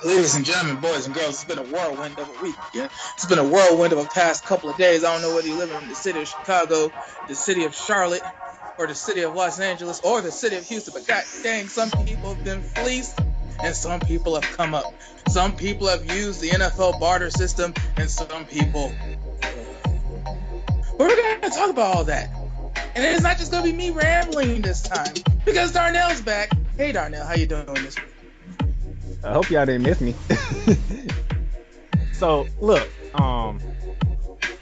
Ladies and gentlemen, boys and girls, it's been a whirlwind of a week. Yeah? It's been a whirlwind of a past couple of days. I don't know whether you live in the city of Chicago, the city of Charlotte, or the city of Los Angeles, or the city of Houston, but god dang, some people have been fleeced and some people have come up. Some people have used the NFL barter system and some people. But we're going to talk about all that. And it's not just going to be me rambling this time because Darnell's back. Hey, Darnell, how you doing this week? I hope y'all didn't miss me. So look,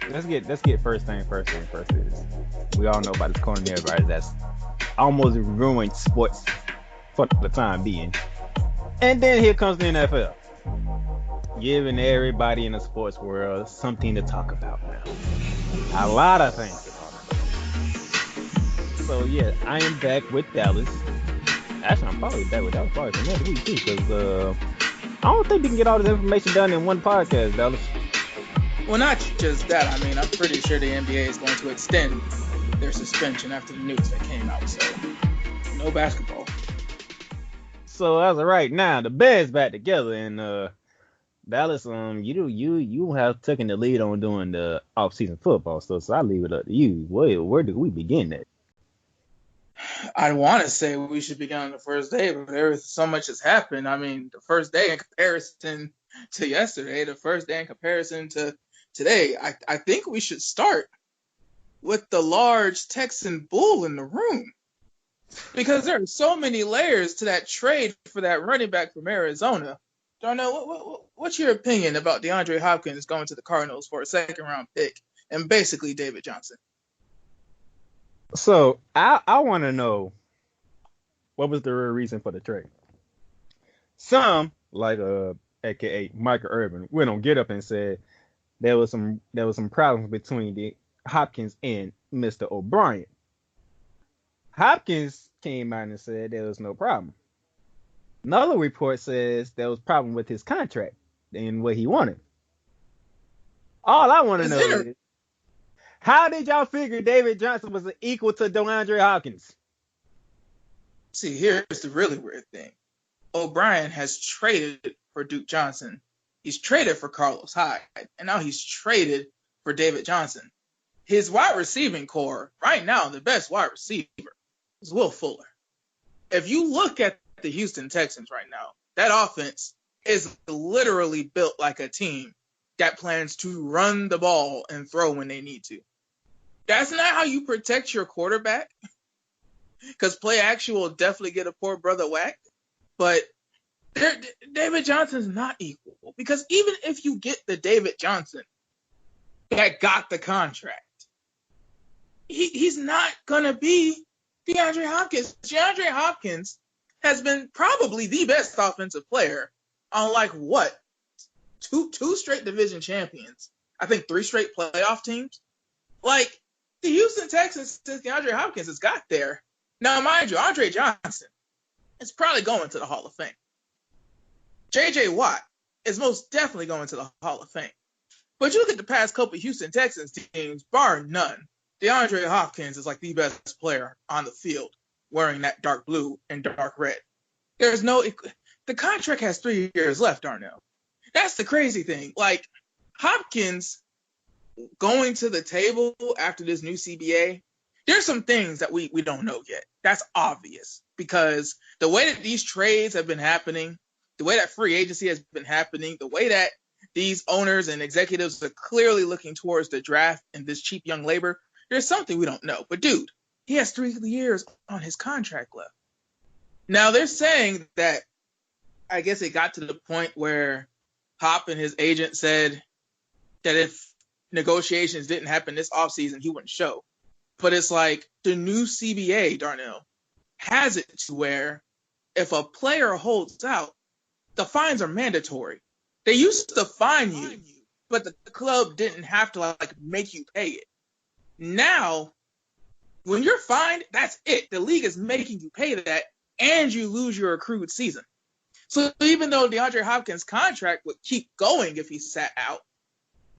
let's get first thing first is we all know about this coronavirus that's almost ruined sports for the time being. And then here comes the NFL, giving everybody in the sports world something to talk about now. A lot of things to talk about. So yeah, I am back with Dallas. Actually, I'm probably back with Dallas probably for another week too, because I don't think we can get all this information done in one podcast, Dallas. Well, not just that. I mean, I'm pretty sure the NBA is going to extend their suspension after the news that came out. So, no basketball. So as of right now, the Bears back together, and Dallas, you have taken the lead on doing the off-season football stuff. So I leave it up to you. Where do we begin at? I want to say we should begin on the first day, but so much has happened. I mean, the first day in comparison to yesterday, the first day in comparison to today, I think we should start with the large Texan bull in the room because there are so many layers to that trade for that running back from Arizona. Darnell, what's your opinion about DeAndre Hopkins going to the Cardinals for a second-round pick and basically David Johnson? So I want to know what was the real reason for the trade. Some, like aka Michael Irvin, went on Get Up and said there was some problems between the Hopkins and Mr. O'Brien. Hopkins came out and said there was no problem. Another report says there was problem with his contract and what he wanted. All I want to know is, how did y'all figure David Johnson was equal to DeAndre Hopkins? See, here's the really weird thing. O'Brien has traded for Duke Johnson. He's traded for Carlos Hyde, and now he's traded for David Johnson. His wide receiving core, right now, the best wide receiver is Will Fuller. If you look at the Houston Texans right now, that offense is literally built like a team that plans to run the ball and throw when they need to. That's not how you protect your quarterback, because play action will definitely get a poor brother whacked. But David Johnson's not equal, because even if you get the David Johnson that got the contract, he's not going to be DeAndre Hopkins. DeAndre Hopkins has been probably the best offensive player on two straight division champions. I think 3 straight playoff teams. Like, the Houston Texans, since DeAndre Hopkins has got there. Now, mind you, Andre Johnson is probably going to the Hall of Fame. J.J. Watt is most definitely going to the Hall of Fame. But you look at the past couple of Houston Texans teams, bar none, DeAndre Hopkins is like the best player on the field wearing that dark blue and dark red. The contract has 3 years left, Darnell. That's the crazy thing. Like, Hopkins going to the table after this new CBA, there's some things that we don't know yet. That's obvious, because the way that these trades have been happening, the way that free agency has been happening, the way that these owners and executives are clearly looking towards the draft and this cheap young labor, there's something we don't know. But dude, he has 3 years on his contract left. Now they're saying that, I guess it got to the point where Hop and his agent said that if negotiations didn't happen this offseason, he wouldn't show. But it's like the new CBA, Darnell, has it to where if a player holds out, the fines are mandatory. They used to fine you, but the club didn't have to make you pay it. Now, when you're fined, that's it. The league is making you pay that, and you lose your accrued season. So even though DeAndre Hopkins' contract would keep going if he sat out,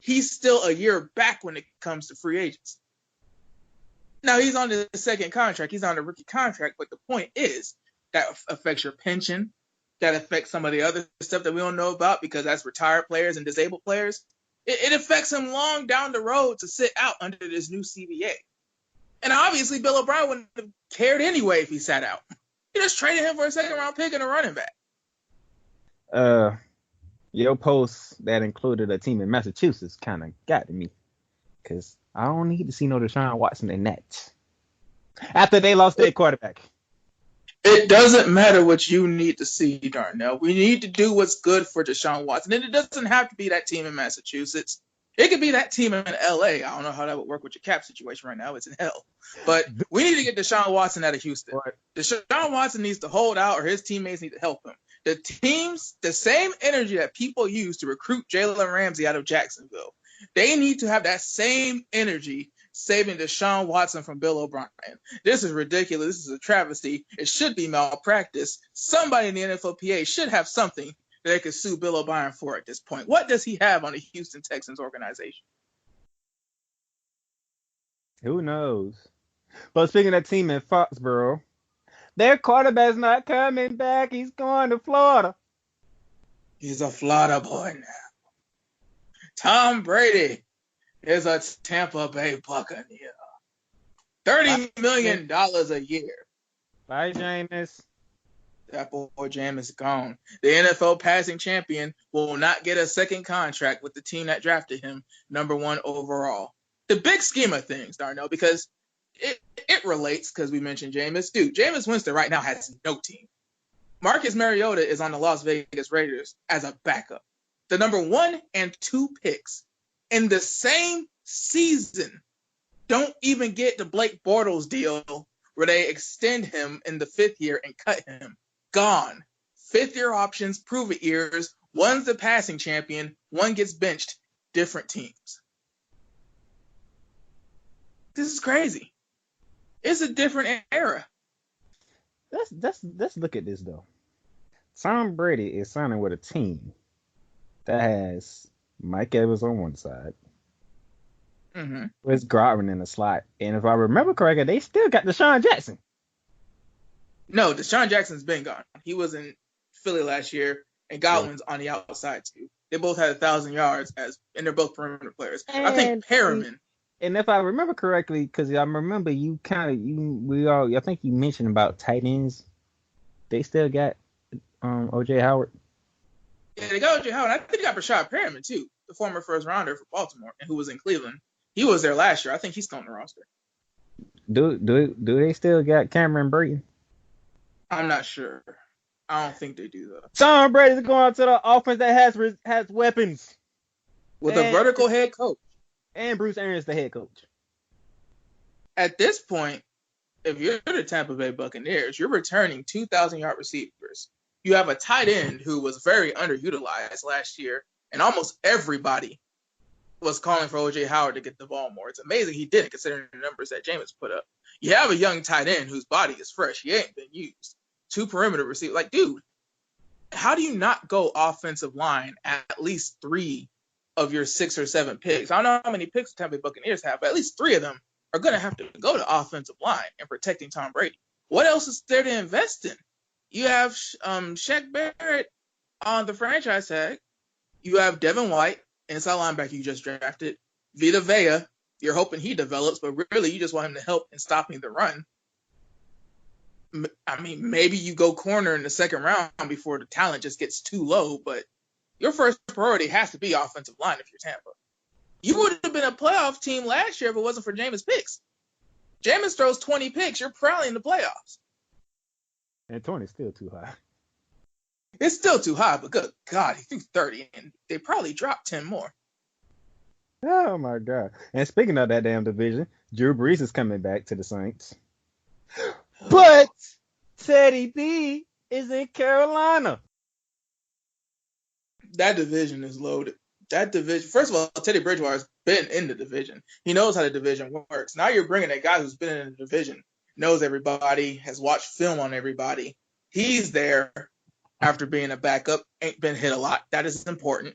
he's still a year back when it comes to free agents. Now, he's on the second contract. He's on the rookie contract, but the point is that affects your pension. that affects some of the other stuff that we don't know about because that's retired players and disabled players. It affects him long down the road to sit out under this new CBA. And obviously, Bill O'Brien wouldn't have cared anyway if he sat out. He just traded him for a second-round pick and a running back. Your post that included a team in Massachusetts kind of got to me because I don't need to see no Deshaun Watson in that. After they lost their quarterback. It doesn't matter what you need to see, Darnell. We need to do what's good for Deshaun Watson. And it doesn't have to be that team in Massachusetts. It could be that team in LA. I don't know how that would work with your cap situation right now. It's in hell. But we need to get Deshaun Watson out of Houston. Deshaun Watson needs to hold out or his teammates need to help him. The same energy that people use to recruit Jalen Ramsey out of Jacksonville, they need to have that same energy saving Deshaun Watson from Bill O'Brien. This is ridiculous. This is a travesty. It should be malpractice. Somebody in the NFLPA should have something that they could sue Bill O'Brien for at this point. What does he have on the Houston Texans organization? Who knows? But speaking of team in Foxborough, their quarterback's not coming back. He's going to Florida. He's a Florida boy now. Tom Brady is a Tampa Bay Buccaneer. $30 million a year. Bye, Jameis. That boy Jameis gone. The NFL passing champion will not get a second contract with the team that drafted him number 1 overall. The big scheme of things, Darnell, because it relates because we mentioned Jameis. Dude, Jameis Winston right now has no team. Marcus Mariota is on the Las Vegas Raiders as a backup. The number 1 and 2 picks in the same season don't even get the Blake Bortles deal where they extend him in the 5th year and cut him. Gone. 5th-year options, prove-it years. One's the passing champion. One gets benched. Different teams. This is crazy. It's a different era. Let's look at this, though. Tom Brady is signing with a team that has Mike Evans on one side. With Godwin in the slot. And if I remember correctly, they still got Deshaun Jackson. No, Deshaun Jackson's been gone. He was in Philly last year, and Godwin's on the outside, too. They both had 1,000 yards, and they're both perimeter players. I think Perriman. And if I remember correctly, because I remember I think you mentioned about tight ends. They still got O.J. Howard. Yeah, they got O.J. Howard. I think they got Rashad Perriman, too, the former first rounder for Baltimore, and who was in Cleveland. He was there last year. I think he's still on the roster. Do they still got Cameron Brayton? I'm not sure. I don't think they do, though. Tom Brady's going to the offense that has weapons. With a vertical head coach. And Bruce Arians, the head coach. At this point, if you're the Tampa Bay Buccaneers, you're returning 2,000-yard receivers. You have a tight end who was very underutilized last year, and almost everybody was calling for O.J. Howard to get the ball more. It's amazing he didn't, considering the numbers that Jameis put up. You have a young tight end whose body is fresh. He ain't been used. 2 perimeter receivers. Like, dude, how do you not go offensive line at least 3 of your 6 or 7 picks? I don't know how many picks the Tampa Bay Buccaneers have, but at least 3 of them are going to have to go to offensive line and protecting Tom Brady. What else is there to invest in? You have Shaq Barrett on the franchise tag. You have Devin White, inside linebacker you just drafted. Vita Vea, you're hoping he develops, but really you just want him to help in stopping the run. I mean, maybe you go corner in the 2nd round before the talent just gets too low, but your first priority has to be offensive line if you're Tampa. You would have been a playoff team last year if it wasn't for Jameis picks. Jameis throws 20 picks, you're probably in the playoffs. And 20 is still too high. It's still too high, but good God, he threw 30, and they probably dropped 10 more. Oh, my God. And speaking of that damn division, Drew Brees is coming back to the Saints. But Teddy B is in Carolina. That division is loaded. That division, first of all, Teddy Bridgewater's been in the division. He knows how the division works. Now you're bringing a guy who's been in the division, knows everybody, has watched film on everybody. He's there after being a backup, ain't been hit a lot. That is important.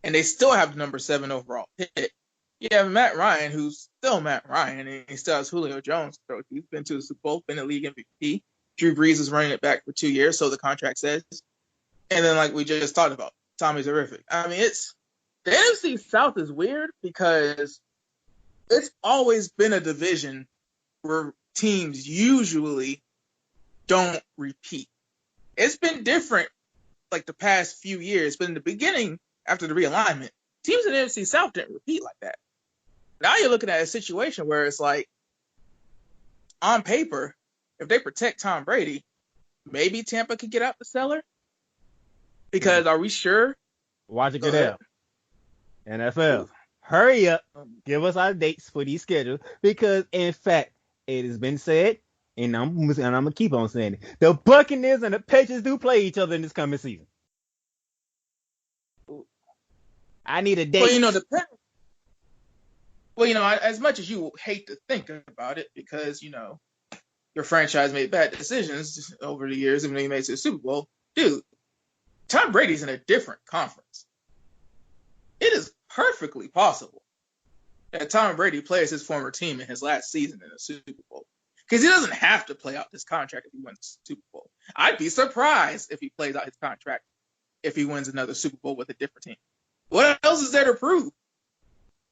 And they still have the number 7 overall pick. You have Matt Ryan, who's still Matt Ryan, and he still has Julio Jones. So he's been to the Super Bowl, been a league MVP. Drew Brees is running it back for 2 years, so the contract says. And then, like we just talked about, Tommy's horrific. I mean, the NFC South is weird because it's always been a division where teams usually don't repeat. It's been different like the past few years, but in the beginning, after the realignment, teams in the NFC South didn't repeat like that. Now you're looking at a situation where it's like, on paper, if they protect Tom Brady, maybe Tampa could get out the cellar. Because are we sure? Watch it get out. NFL, hurry up. Give us our dates for these schedules. Because, in fact, it has been said, and I'm going to keep on saying it, the Buccaneers and the Patriots do play each other in this coming season. I need a date. As much as you hate to think about it, because, your franchise made bad decisions over the years, even though you made it to the Super Bowl, dude, Tom Brady's in a different conference. It is perfectly possible that Tom Brady plays his former team in his last season in the Super Bowl. Because he doesn't have to play out this contract if he wins the Super Bowl. I'd be surprised if he plays out his contract if he wins another Super Bowl with a different team. What else is there to prove?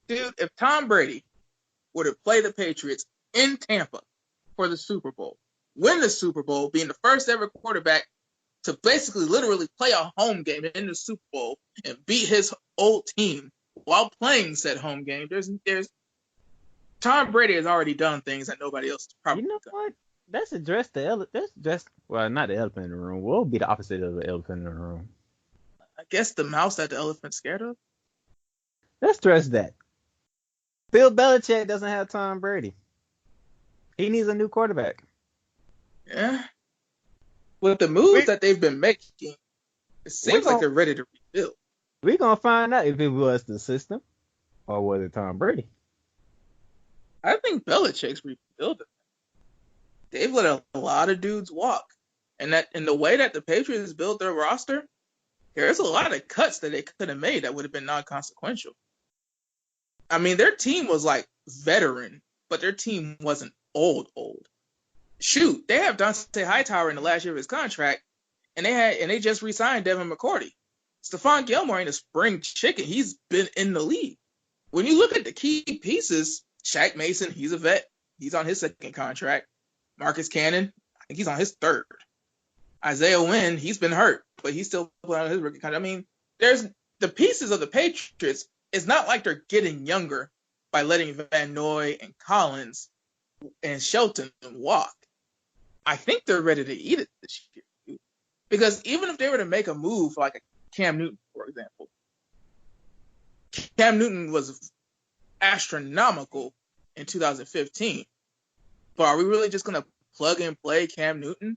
Dude, if Tom Brady were to play the Patriots in Tampa for the Super Bowl, win the Super Bowl, being the first ever quarterback to basically literally play a home game in the Super Bowl and beat his old team while playing said home game, there's Tom Brady has already done things that nobody else has probably done. What? Let's address not the elephant in the room. What would be the opposite of the elephant in the room? I guess the mouse that the elephant's scared of. Let's address that. Bill Belichick doesn't have Tom Brady. He needs a new quarterback. Yeah. With the moves that they've been making, it seems like they're ready to rebuild. We're going to find out if it was the system or was it Tom Brady. I think Belichick's rebuilding. They've let a lot of dudes walk. And that in the way that the Patriots built their roster, there's a lot of cuts that they could have made that would have been non-consequential. I mean, their team was like veteran, but their team wasn't old. Shoot, they have Dante Hightower in the last year of his contract, and they just re-signed Devin McCourty. Stephon Gilmore ain't a spring chicken. He's been in the league. When you look at the key pieces, Shaq Mason, he's a vet. He's on his second contract. Marcus Cannon, I think he's on his third. Isaiah Wynn, he's been hurt, but he's still playing on his rookie contract. I mean, there's the pieces of the Patriots. It's not like they're getting younger by letting Van Noy and Collins and Shelton walk. I think they're ready to eat it this year. Because even if they were to make a move like a Cam Newton, for example, Cam Newton was astronomical in 2015. But are we really just going to plug and play Cam Newton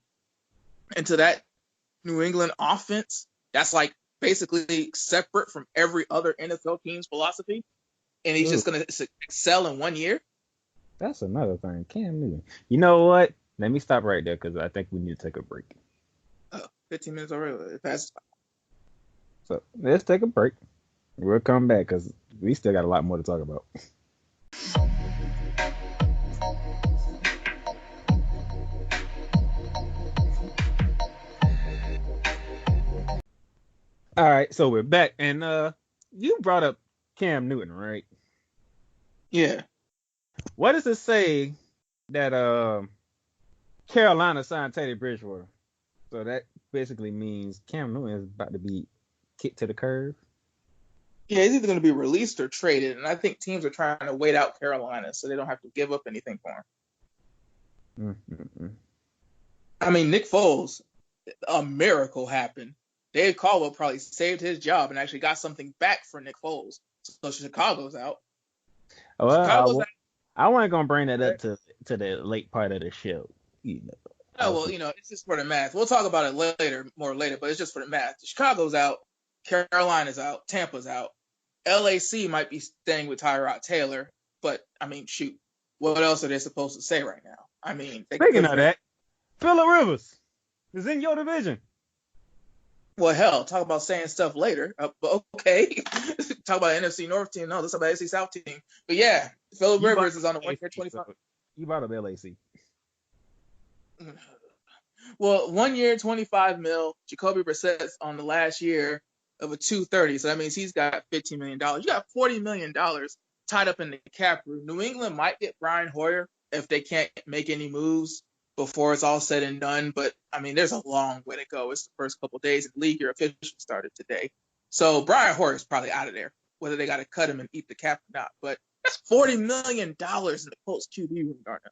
into that New England offense that's like basically separate from every other NFL team's philosophy? And he's just going to excel in 1 year? That's another thing. Cam Newton. You know what? Let me stop right there because I think we need to take a break. 15 minutes already. It passed. So let's take a break. We'll come back because we still got a lot more to talk about. All right, so we're back, and you brought up Cam Newton, right? Yeah. What does it say that Carolina signed Teddy Bridgewater? So that basically means Cam Newton is about to be kicked to the curb. Yeah, he's either going to be released or traded, and I think teams are trying to wait out Carolina so they don't have to give up anything for him. Mm-hmm. I mean, Nick Foles, a miracle happened. Dave Caldwell probably saved his job and actually got something back for Nick Foles. So Chicago's out. Well, I wasn't going to bring that up to the late part of the show. It's just for the math. We'll talk about it more later, but it's just for the math. Chicago's out. Carolina's out. Tampa's out. LAC might be staying with Tyrod Taylor, but, I mean, shoot. What else are they supposed to say right now? I mean, speaking of that, Phillip Rivers is in your division. Well, hell, talk about saying stuff later. But okay. Talk about NFC North team. No, let's talk about NFC South team. But yeah, Phillip Rivers is on the 1 year 25. You brought up LAC. Well, 1 year, 25 mil. Jacoby Brissett's on the last year of a 230, so that means he's got $15 million. You got $40 million tied up in the cap room. New England might get Brian Hoyer if they can't make any moves before it's all said and done. But, I mean, there's a long way to go. It's the first couple of days in the league. Your officially started today. So Brian Hoyer is probably out of there, whether they got to cut him and eat the cap or not. But that's $40 million in the Colts QB room, Darnell.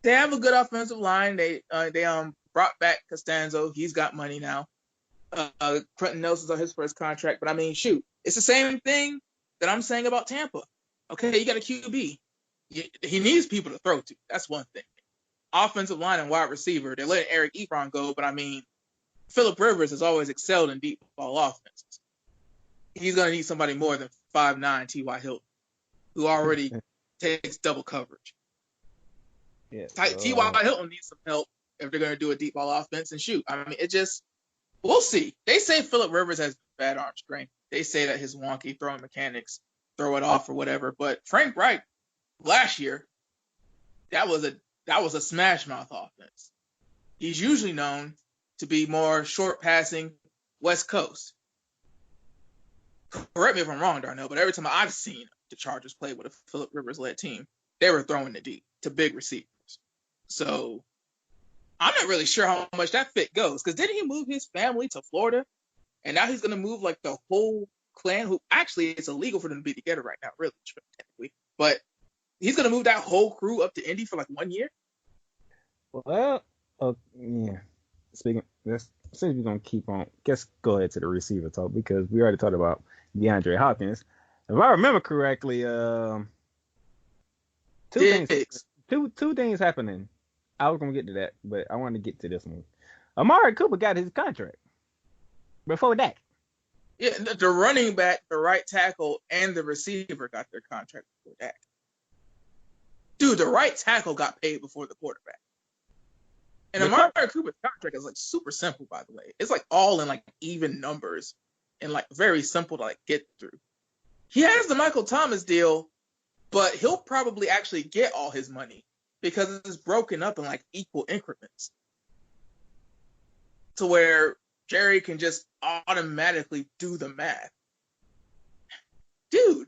They have a good offensive line. They brought back Costanzo. He's got money now. Quentin Nelson's on his first contract. But, I mean, shoot, it's the same thing that I'm saying about Tampa. Okay, you got a QB. He needs people to throw to. That's one thing. Offensive line and wide receiver, they're letting Eric Ebron go. But, I mean, Phillip Rivers has always excelled in deep ball offenses. He's going to need somebody more than 5'9" T.Y. Hilton, who already takes double coverage. Yeah, T.Y. Hilton needs some help if they're going to do a deep ball offense. And shoot, I mean, we'll see. They say Phillip Rivers has bad arm strength. They say that his wonky throwing mechanics throw it off or whatever. But Frank Reich last year, that was a smash mouth offense. He's usually known to be more short passing West Coast. Correct me if I'm wrong, Darnell, but every time I've seen the Chargers play with a Phillip Rivers led team, they were throwing the deep to big receivers. So I'm not really sure how much that fit goes, because didn't he move his family to Florida? And now he's going to move like the whole clan, who actually it's illegal for them to be together right now, really, technically. But he's going to move that whole crew up to Indy for like 1 year? Well, yeah. Since we're going to keep on, let's go ahead to the receiver talk, because we already talked about DeAndre Hopkins. If I remember correctly, two things happening. I was going to get to that, but I wanted to get to this one. Amari Cooper got his contract before that. Yeah, the running back, the right tackle, and the receiver got their contract before that. Dude, the right tackle got paid before the quarterback. And Amari Cooper's contract is like super simple, by the way. It's like all in like even numbers and like very simple to like get through. He has the Michael Thomas deal, but he'll probably actually get all his money because it's broken up in like equal increments to where Jerry can just automatically do the math. Dude,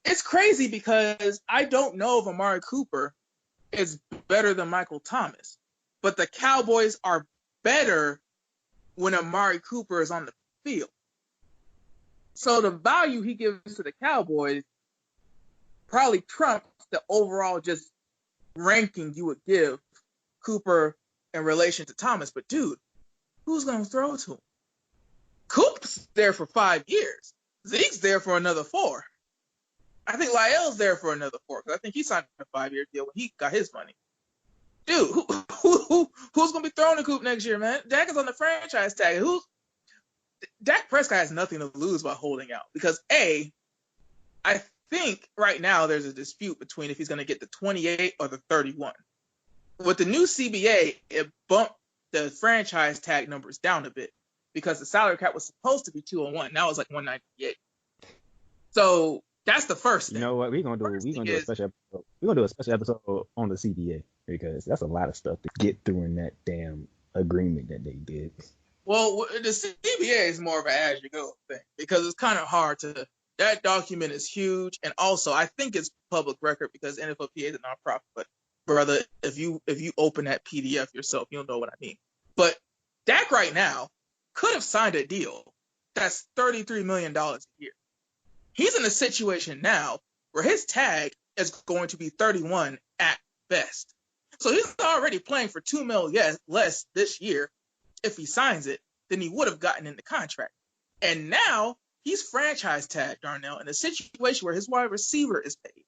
it's crazy because I don't know if Amari Cooper is better than Michael Thomas, but the Cowboys are better when Amari Cooper is on the field. So the value he gives to the Cowboys probably trumps the overall just ranking you would give Cooper in relation to Thomas. But dude, who's going to throw to him? Coop's there for 5 years. Zeke's there for another 4. I think Lyell's there for another 4 because I think he signed a 5-year deal when he got his money. Dude, who's going to be throwing to Coop next year, man? Dak is on the franchise tag. Dak Prescott has nothing to lose by holding out because I think right now there's a dispute between if he's going to get the 28 or the 31. With the new CBA, it bumped the franchise tag numbers down a bit because the salary cap was supposed to be 201. Now it's like 198. So that's the first thing. You know what we're gonna do? We're gonna do a special episode. We're gonna do a special episode on the CBA because that's a lot of stuff to get through in that damn agreement that they did. Well, the CBA is more of an as-you-go thing because it's kind of hard to. That document is huge, and also I think it's public record because NFLPA is a nonprofit. But brother, if you open that PDF yourself, you'll know what I mean. But Dak right now could have signed a deal that's $33 million a year. He's in a situation now where his tag is going to be 31 at best. So he's already playing for $2 million less this year if he signs it than he would have gotten in the contract. And now he's franchise tagged, Darnell, in a situation where his wide receiver is paid.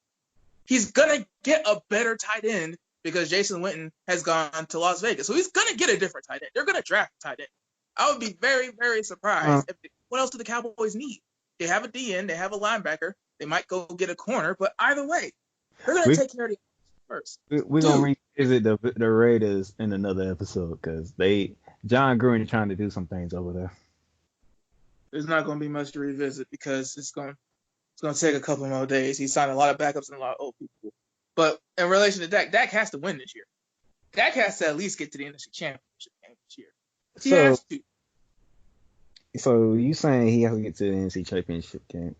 He's going to get a better tight end because Jason Witten has gone to Las Vegas. So he's going to get a different tight end. They're going to draft a tight end. I would be very, very surprised. What else do the Cowboys need? They have a DN. They have a linebacker. They might go get a corner. But either way, they're going to take care of the first. We're going to revisit the Raiders in another episode because John Gruden is trying to do some things over there. There's not going to be much to revisit because it's going to take a couple more days. He signed a lot of backups and a lot of old people. But in relation to Dak has to win this year. Dak has to at least get to the NFC Championship game this year. He So, has to. so you saying he has to get to the NFC Championship game?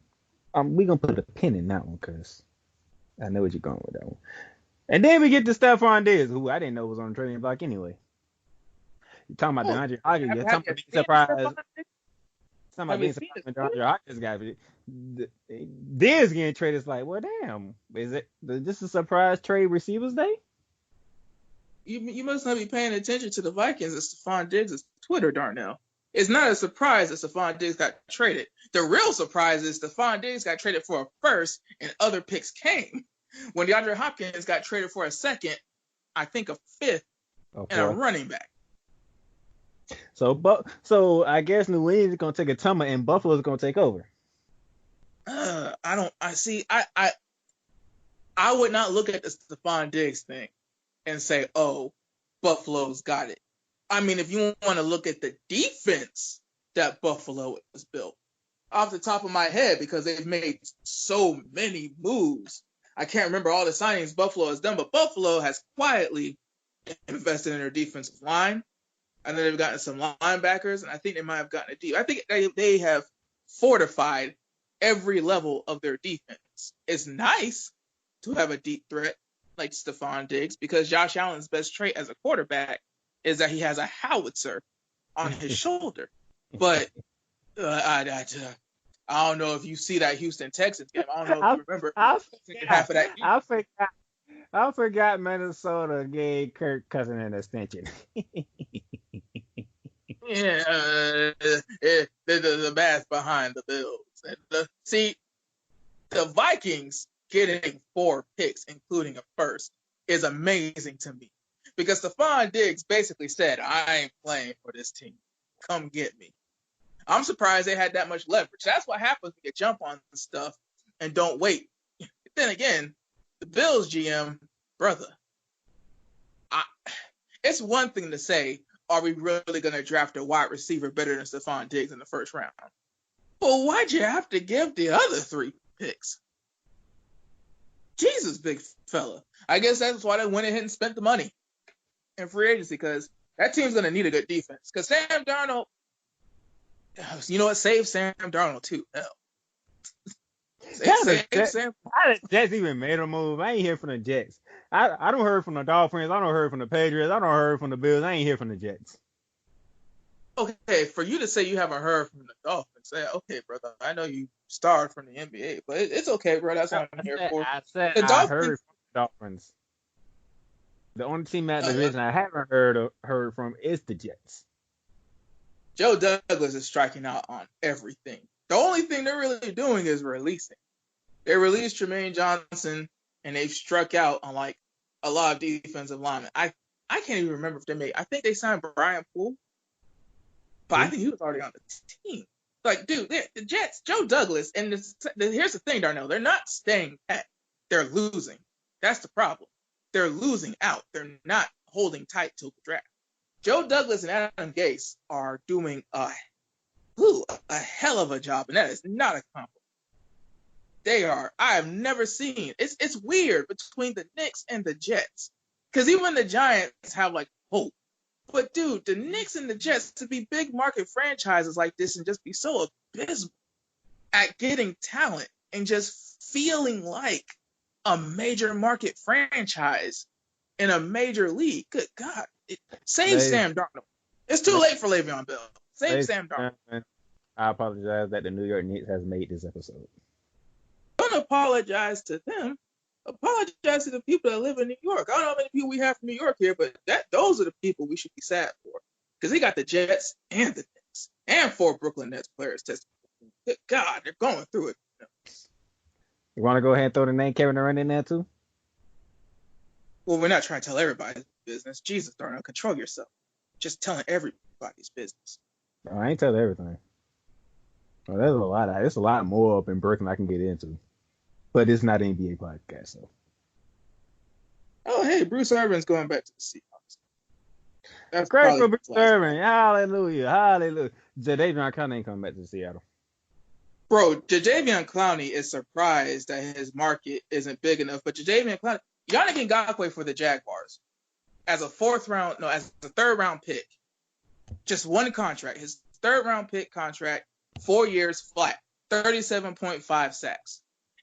We gonna put a pin in that one because I know what you're going with that one. And then we get to Stephon Diggs, who I didn't know was on the trading block anyway. You talking about Oh, DeAndre Hopkins? You're talking have about you being seen surprised. Stephon? Talking about Have you being seen surprised his when play? DeAndre Hopkins got Diggs getting traded. It's like, well, damn, is this a surprise trade receivers day? You must not be paying attention to the Vikings and Stephon Diggs' Twitter, Darnell. It's not a surprise that Stephon Diggs got traded. The real surprise is Stephon Diggs got traded for a first and other picks came. When DeAndre Hopkins got traded for a second, I think a fifth, Oh and a boy. running back. So I guess New England is gonna take a tumble and Buffalo's gonna take over. I would not look at the Stephon Diggs thing and say, oh, Buffalo's got it. I mean, if you want to look at the defense that Buffalo has built, off the top of my head, because they've made so many moves, I can't remember all the signings Buffalo has done, but Buffalo has quietly invested in their defensive line. I know they've gotten some linebackers, and I think they might have gotten a deep. I think they have fortified every level of their defense. It's nice to have a deep threat like Stephon Diggs, because Josh Allen's best trait as a quarterback is that he has a howitzer on his shoulder. But I don't know if you see that Houston Texans game. I don't know if you remember I the second half of that game. I forgot Minnesota gave Kirk Cousins an extension. Yeah, the math behind the Bills. And see, the Vikings getting 4 picks, including a first, is amazing to me. Because Stephon Diggs basically said, I ain't playing for this team. Come get me. I'm surprised they had that much leverage. That's what happens when you jump on stuff and don't wait. Then again, the Bills GM, brother, it's one thing to say, are we really going to draft a wide receiver better than Stephon Diggs in the first round? Well, why'd you have to give the other 3 picks? Jesus, big fella. I guess that's why they went ahead and spent the money in free agency, because that team's going to need a good defense. Because Sam Darnold, you know what? Save Sam Darnold too. Hell. How the Jets even made a move? I ain't hear from the Jets. I don't heard from the Dolphins. I don't heard from the Patriots. I don't heard from the Bills. I ain't hear from the Jets. Okay, for you to say you haven't heard from the Dolphins, okay, brother. I know you starred from the NBA, but it's okay, bro. That's what I'm here for. I heard from the Dolphins. The only team at the division I haven't heard from is the Jets. Joe Douglas is striking out on everything. The only thing they're really doing is releasing. They released Jermaine Johnson, and they've struck out on like a lot of defensive linemen. I can't even remember if they made. I think they signed Brian Poole, but I think he was already on the team. Like, dude, the Jets, Joe Douglas, and here's the thing, Darnell, they're not staying pat. They're losing. That's the problem. They're losing out. They're not holding tight till the draft. Joe Douglas and Adam Gase are doing a hell of a job, and that is not a compliment. They are. I have never seen. It's weird between the Knicks and the Jets, because even the Giants have like hope. But dude, the Knicks and the Jets, to be big market franchises like this and just be so abysmal at getting talent and just feeling like a major market franchise in a major league. Good God. Save Sam Darnold. It's too late for Le'Veon Bell. Save Sam Darnold. I apologize that the New York Knicks has made this episode. Don't apologize to them. Apologize to the people that live in New York. I don't know how many people we have from New York here, but those are the people we should be sad for. Because they got the Jets and the Knicks and 4 Brooklyn Nets players tested. Good God, they're going through it. You want to go ahead and throw the name Kevin Durant in there too? Well, we're not trying to tell everybody's business. Jesus, Darnell, control yourself. Just telling everybody's business. No, I ain't telling everything. Well, there's a lot more up in Brooklyn I can get into. But it's not an NBA podcast, so. Oh, hey, Bruce Irvin's going back to the Seahawks. That's great for Bruce Irvin. Hallelujah. Hallelujah. Jadeveon Clowney ain't coming back to Seattle. Bro, Jadeveon Clowney is surprised that his market isn't big enough. But Jadeveon Clowney, Yannick Ngakoue for the Jaguars. as a third round pick. Just one contract. His third round pick contract, 4 years flat, 37.5 sacks.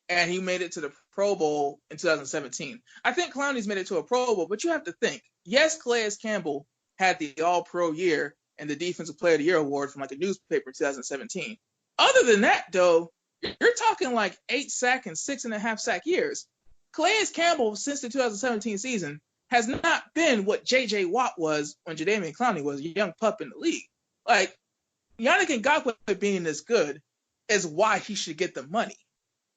And he made it to the Pro Bowl in 2017. I think Clowney's made it to a Pro Bowl, but you have to think. Yes, Calais Campbell had the All-Pro year and the Defensive Player of the Year award from like the newspaper in 2017. Other than that, though, you're talking like 8 sack and 6.5 sack years. Calais Campbell, since the 2017 season, has not been what J.J. Watt was when Jadeveon Clowney was a young pup in the league. Like, Yannick Ngakoue being this good is why he should get the money.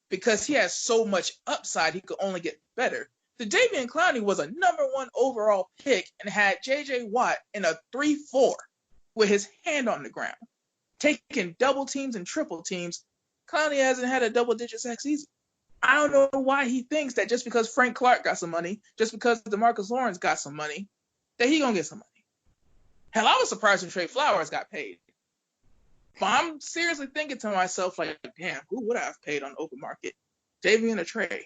Because he has so much upside, he could only get better. Jadeveon Clowney was a number 1 overall pick and had J.J. Watt in a 3-4 with his hand on the ground, taking double teams and triple teams. Clowney hasn't had a double-digit sack season. I don't know why he thinks that just because Frank Clark got some money, just because DeMarcus Lawrence got some money, that he gonna get some money. Hell, I was surprised when Trey Flowers got paid. But I'm seriously thinking to myself, like, damn, who would I have paid on the open market? Jadeveon or Trey?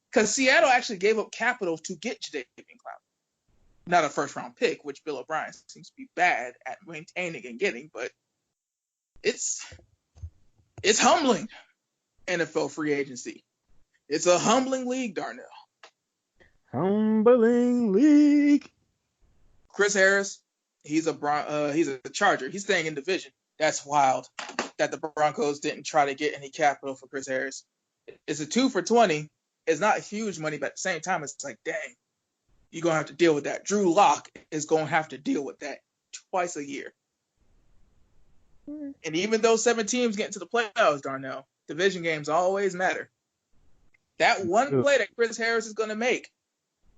Because Seattle actually gave up capital to get Jadeveon Clowney. Not a first-round pick, which Bill O'Brien seems to be bad at maintaining and getting, but it's humbling, NFL free agency. It's a humbling league, Darnell. Humbling league. Chris Harris, he's a Charger. He's staying in division. That's wild that the Broncos didn't try to get any capital for Chris Harris. It's a 2 for $20. It's not huge money, but at the same time, it's like, dang, you're going to have to deal with that. Drew Lock is going to have to deal with that twice a year. And even though 7 teams get into the playoffs, Darnell, division games always matter. That one play that Chris Harris is going to make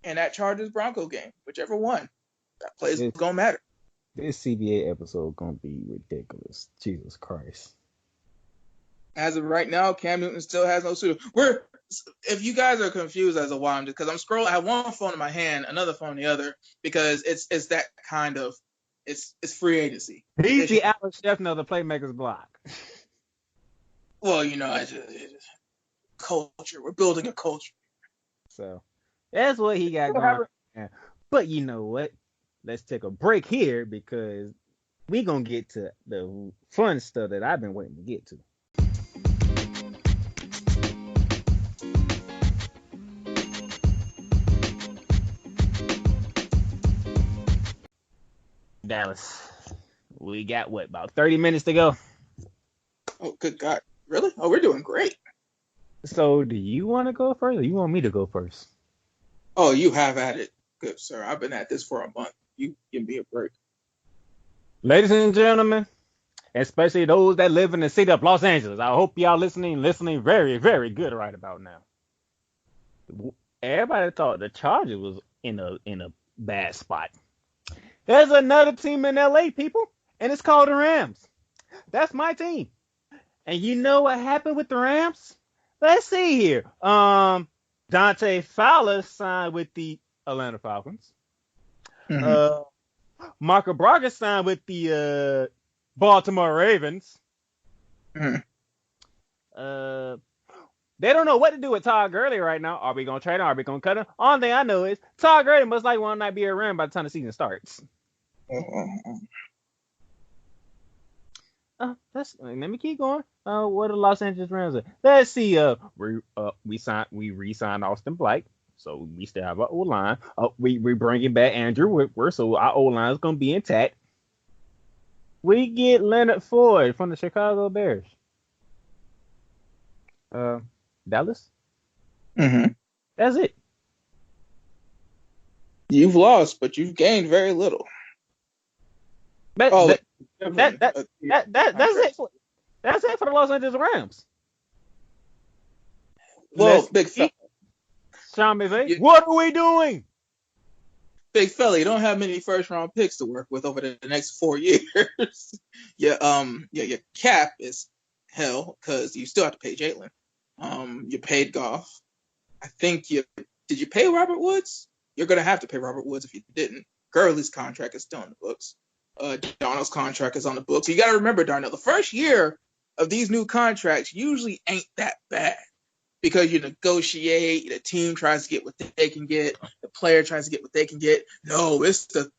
in that Chargers-Bronco game, whichever one, that play is going to matter. This CBA episode going to be ridiculous. Jesus Christ. As of right now, Cam Newton still has no suitor. If you guys are confused as to why, I'm just because I'm scrolling. I have one phone in my hand, another phone in the other, because it's that kind of it's free agency. He's the Alex Scheffner of the playmakers block. Well, it's culture. We're building a culture. So that's what he got going on. But you know what? Let's take a break here because we're going to get to the fun stuff that I've been waiting to get to. Dallas, we got about 30 minutes to go. Oh, good God. Really? Oh, we're doing great. So do you want to go first or you want me to go first? Oh, you have at it. Good, sir. I've been at this for a month. You give me a break. Ladies and gentlemen, especially those that live in the city of Los Angeles, I hope y'all listening very, very good right about now. Everybody thought the Chargers was in a bad spot. There's another team in LA, people, and it's called the Rams. That's my team. And you know what happened with the Rams? Let's see here. Dante Fowler signed with the Atlanta Falcons. Mm-hmm. Marco Braga signed with the Baltimore Ravens. Mm-hmm. They don't know what to do with Todd Gurley right now. Are we going to trade him? Are we going to cut him? Only thing I know is Todd Gurley must like one night be a Ram by the time the season starts. Let me keep going. What are the Los Angeles Rams at? Let's see. We re-signed Austin Blythe, so we still have our O-line. We bringing back Andrew Whitworth, so our O-line is going to be intact. We get Leonard Floyd from the Chicago Bears. Dallas? Mm-hmm. That's it. You've lost, but you've gained very little. That's it. That's it for the Los Angeles Rams. Well, big fella. Sean McVay, what are we doing? Big fella, you don't have many first round picks to work with over the next 4 years. Your cap is hell because you still have to pay Jalen. You paid Goff. I think did you pay Robert Woods? You're gonna have to pay Robert Woods if you didn't. Gurley's contract is still on the books. Darnell's contract is on the books. So you got to remember, Darnell, the first year of these new contracts usually ain't that bad. because you negotiate, the team tries to get what they can get, the player tries to get what they can get. No, it's the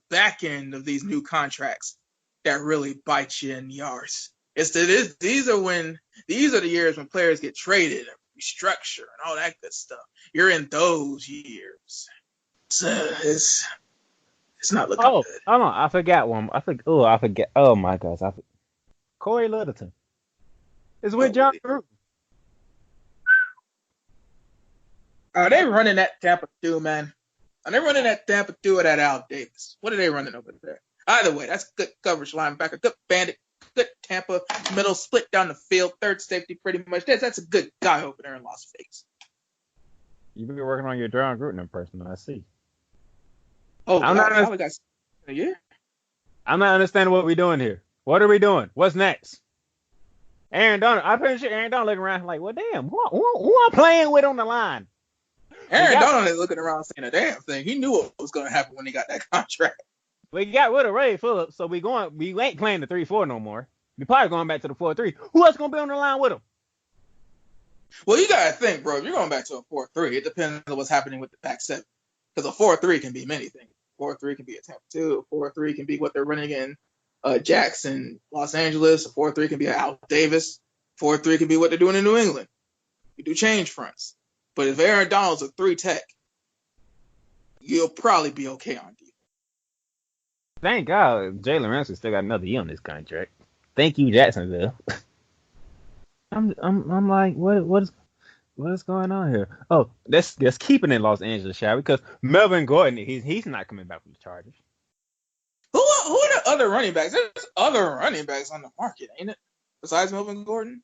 back end of these new contracts that really bite you in the arse. These are the years when players get traded and restructure and all that good stuff. You're in those years. So it's not looking Oh, good. hold on. I forgot one. I forget. Oh my gosh. Corey Littleton is with John Gruden. Are they running that Tampa through, man? Are they running that Tampa through or that Al Davis? What are they running over there? Either way, that's good coverage linebacker, good bandit, good Tampa middle split down the field, third safety pretty much. That's a good guy over there in Las Vegas. You've been working on your John Gruden impression, I see. Oh, I'm God, not. probably got a year. I'm not understanding what we're doing here. What are we doing? What's next? Aaron Donald. I'm pretty sure Aaron Donald looking around like, well, damn, who I'm playing with on the line? Aaron Donald is looking around saying a damn thing. He knew what was going to happen when he got that contract. We got rid of Ray Phillips, so we ain't playing the 3-4 no more. We probably going back to the 4-3. Who else gonna be on the line with him? Well, you got to think, bro. If you're going back to a 4-3, it depends on what's happening with the back seven. Because a 4-3 can be many things. 4-3 can be a Tampa 2. A 4-3 can be what they're running in Jackson, Los Angeles. A 4-3 can be Al Davis. 4-3 can be what they're doing in New England. You do change fronts. But if Aaron Donald's a 3 tech, you'll probably be okay on defense. Thank God Jalen Ramsey still got another year on this contract. Thank you, Jacksonville. I'm like, what is going on here? Oh, let's keep it in Los Angeles, shall we? Because Melvin Gordon, he's not coming back from the Chargers. Who are the other running backs? There's other running backs on the market, ain't it? Besides Melvin Gordon?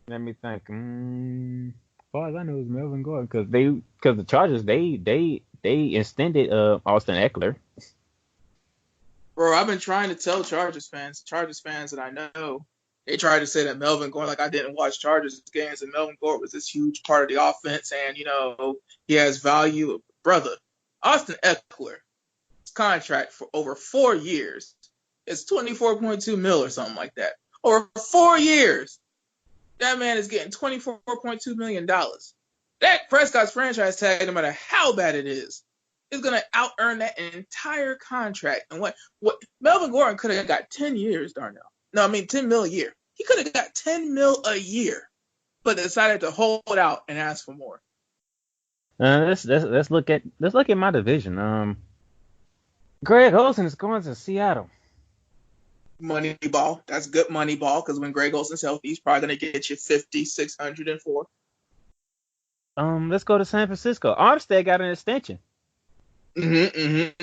Let me think. As far as I know, it's Melvin Gordon because the Chargers they extended Austin Eckler. Bro, I've been trying to tell Chargers fans that I know, they tried to say that Melvin Gordon, like I didn't watch Chargers games, and Melvin Gordon was this huge part of the offense, and he has value. Brother, Austin Eckler, his contract for over 4 years, it's $24.2 million or something like that. Over 4 years, that man is getting $24.2 million. Dak Prescott's franchise tag, no matter how bad it is going to out earn that entire contract. And what Melvin Gordon could have got 10 years, Darnell. No, I mean 10 mil a year. He could have got 10 mil a year, but decided to hold out and ask for more. Let's look at my division. Greg Olsen is going to Seattle. Money ball. That's good money ball because when Greg Olsen's healthy, he's probably going to get you 50, 604. Let's go to San Francisco. Armstead got an extension. Gerard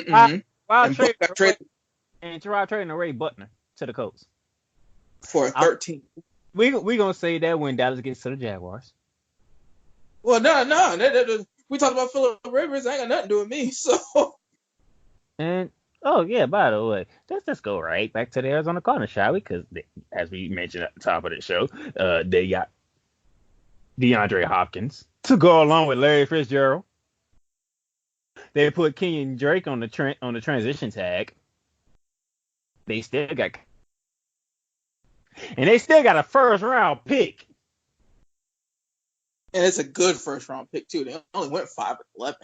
trading Ray Butner to the Colts for 13. We gonna say that when Dallas gets to the Jaguars. Well, no. We talked about Phillip Rivers. I ain't got nothing to do with me. So. And by the way, let's go right back to the Arizona Cardinals, shall we? Because as we mentioned at the top of the show, they got DeAndre Hopkins to go along with Larry Fitzgerald. They put Kenyon Drake on the transition tag. They still got a first round pick. And it's a good first round pick too. They only went 5-11.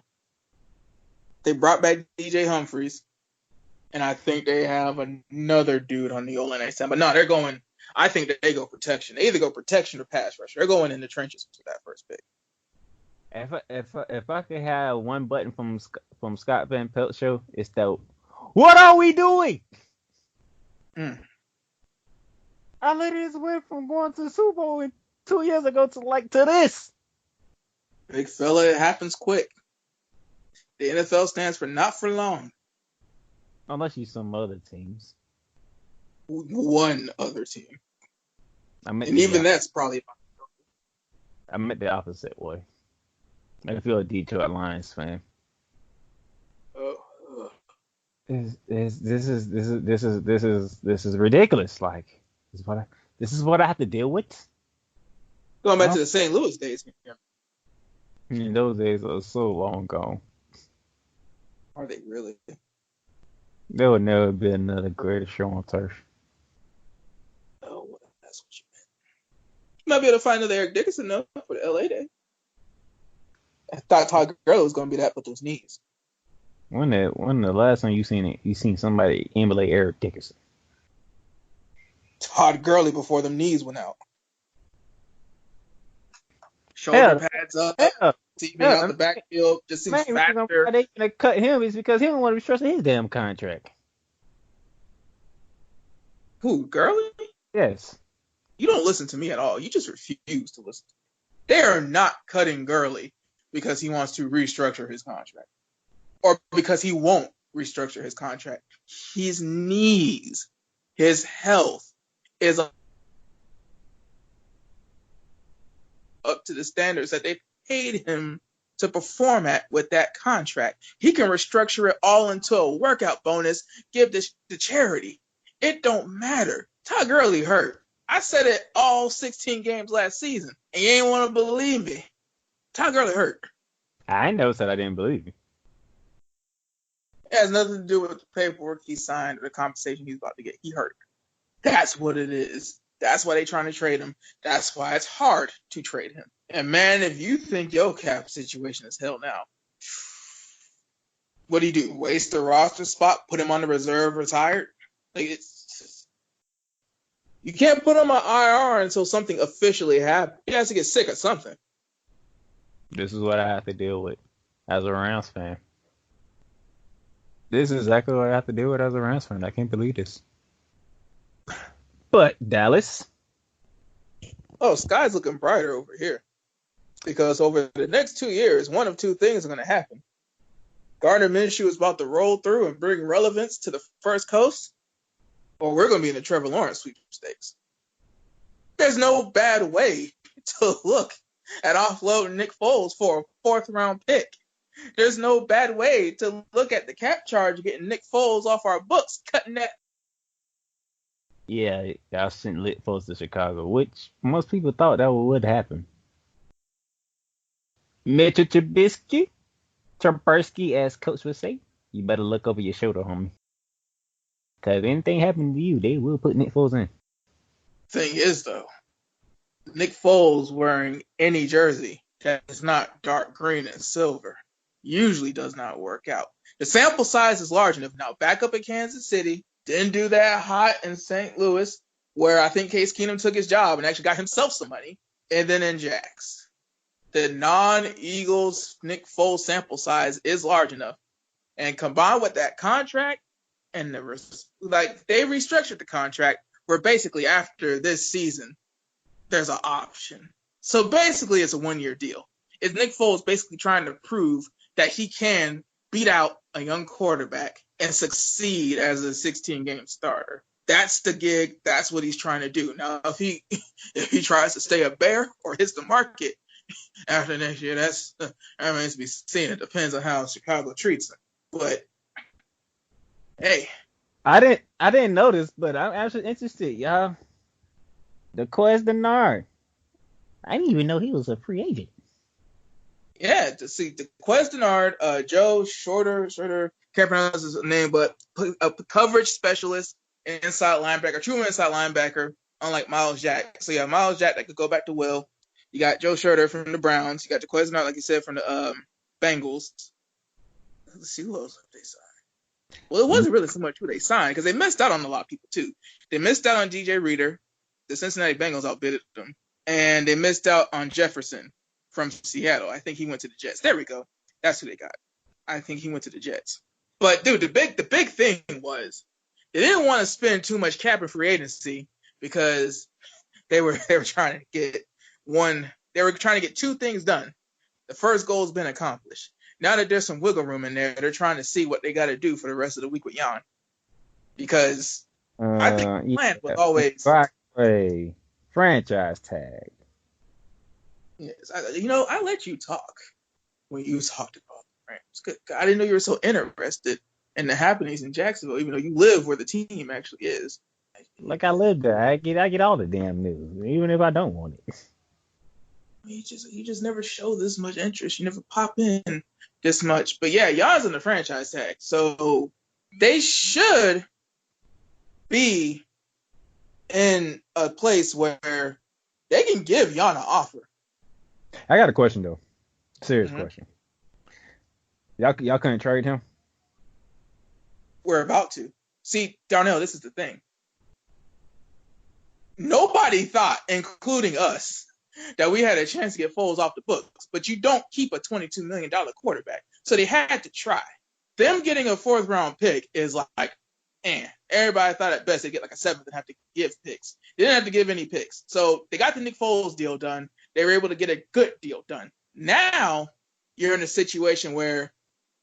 They brought back DJ Humphries, and I think they have another dude on the O-line next time. But no, they're going. I think that they go protection. They either go protection or pass rush. They're going in the trenches for that first pick. If I could have one button from Scott Van Pelt show, it's that. What are we doing? I literally went from going to the Super Bowl 2 years ago to this. Big fella, it happens quick. The NFL stands for not for long. Unless you some other teams. One other team. And even that's probably. I meant the opposite way. I feel a Detroit Lions fan. This is ridiculous. Like this is what I have to deal with. Going back to the St. Louis days. Those days are so long gone. Are they really? There will never be another greatest show on turf. Oh, that's what you not be able to find another Eric Dickerson though for the LA day. I thought Todd Gurley was going to be that with those knees. When the last time you seen somebody emulate Eric Dickerson? Todd Gurley before them knees went out. Shoulder pads up, teaming out the backfield, just seems faster. Why they gonna cut him is because he don't want to restructure his damn contract. Who, Gurley? Yes. You don't listen to me at all. You just refuse to listen. They are not cutting Gurley because he wants to restructure his contract. Or because he won't restructure his contract. His knees, his health is up to the standards that they paid him to perform at with that contract. He can restructure it all into a workout bonus, give this to charity. It don't matter. Todd Gurley hurt. I said it all 16 games last season, and you ain't want to believe me. Todd Gurley hurt. I never said I didn't believe you. It has nothing to do with the paperwork he signed or the compensation he's about to get. He hurt. That's what it is. That's why they're trying to trade him. That's why it's hard to trade him. And man, if you think your cap situation is hell now, what do? Waste the roster spot? Put him on the reserve, retired? Like you can't put him on IR until something officially happens. He has to get sick of something. This is what I have to deal with as a Rams fan. This is exactly what I have to deal with as a Rams fan. I can't believe this. But Dallas. Oh, sky's looking brighter over here. Because over the next 2 years, one of two things are going to happen. Gardner Minshew is about to roll through and bring relevance to the First Coast, or we're going to be in the Trevor Lawrence sweepstakes. There's no bad way to look at offloading Nick Foles for a fourth-round pick. There's no bad way to look at the cap charge getting Nick Foles off our books, cutting that. Yeah, y'all sent Nick Foles to Chicago, which most people thought that would happen. Mitchell Trubisky, as Coach would say, you better look over your shoulder, homie. Because if anything happened to you, they will put Nick Foles in. Thing is, though, Nick Foles wearing any jersey that is not dark green and silver usually does not work out. The sample size is large enough. Now, back up in Kansas City, didn't do that hot in St. Louis, where I think Case Keenum took his job and actually got himself some money, and then in Jax. The non-Eagles Nick Foles sample size is large enough. And combined with that contract, and they restructured the contract where basically after this season, there's an option. So basically it's a 1-year deal. It's Nick Foles basically trying to prove that he can beat out a young quarterback and succeed as a 16-game starter. That's the gig. That's what he's trying to do. Now, if he tries to stay a Bear or hits the market after next year, that remains to be seen. It depends on how Chicago treats him. But hey, I didn't notice, but I'm actually interested, y'all. The Quez Denard. I didn't even know he was a free agent. Yeah, to see the Quez Denard, Joe Shorter, can't pronounce his name, but a coverage specialist, inside linebacker, true inside linebacker, unlike Miles Jack. So you have Miles Jack that could go back to Will. You got Joe Shorter from the Browns. You got the Quez Denard, like you said, from the Bengals. Let's see who else they signed. Well, it wasn't really so much who they signed because they missed out on a lot of people too. They missed out on DJ Reader. The Cincinnati Bengals outbidded them, and they missed out on Jefferson from Seattle. I think he went to the Jets. There we go. That's who they got. I think he went to the Jets. But dude, the big thing was they didn't want to spend too much cap in free agency because they were trying to get two things done. The first goal has been accomplished. Now that there's some wiggle room in there, they're trying to see what they got to do for the rest of the week with Jan. Because I think the plan was always franchise tag. Yes, I let you talk when you talked about the Rams. Good God, I didn't know you were so interested in the happenings in Jacksonville, even though you live where the team actually is. Like I live there, I get all the damn news, even if I don't want it. You just never show this much interest. You never pop in this much. But yeah, Jan's on the franchise tag, so they should be in a place where they can give Jan an offer. I got a question though. Serious Mm-hmm. question. Y'all couldn't trade him? We're about to. See, Darnell, this is the thing. Nobody thought, including us, that we had a chance to get Foles off the books. But you don't keep a $22 million quarterback. So they had to try. Them getting a 4th round pick is like, everybody thought at best they'd get like a 7th and have to give picks. They didn't have to give any picks. So they got the Nick Foles deal done. They were able to get a good deal done. Now you're in a situation where